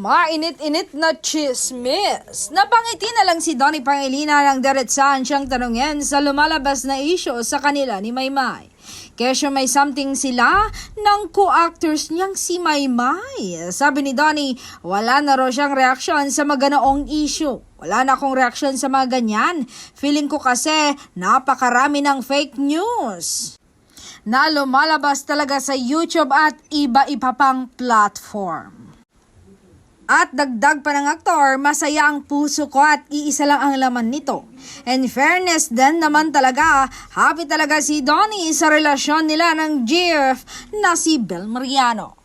Mainit-init na chismis. Napangiti na lang si Donnie Pangilinan ng diretsahan siyang tanungin sa lumalabas na issue sa kanila ni Maymay. Kesyo may something sila ng co-actors niyang si Maymay. Sabi ni Donnie, wala na raw siyang reaksyon sa maganoong issue. Wala na akong reaksyon sa mga ganyan. Feeling ko kasi napakarami ng fake news na lumalabas talaga sa YouTube at iba-iba pang platform. At dagdag pa ng aktor, masaya ang puso ko at iisa lang ang laman nito. In fairness din naman talaga, happy talaga si Donnie sa relasyon nila ng GF na si Bel Mariano.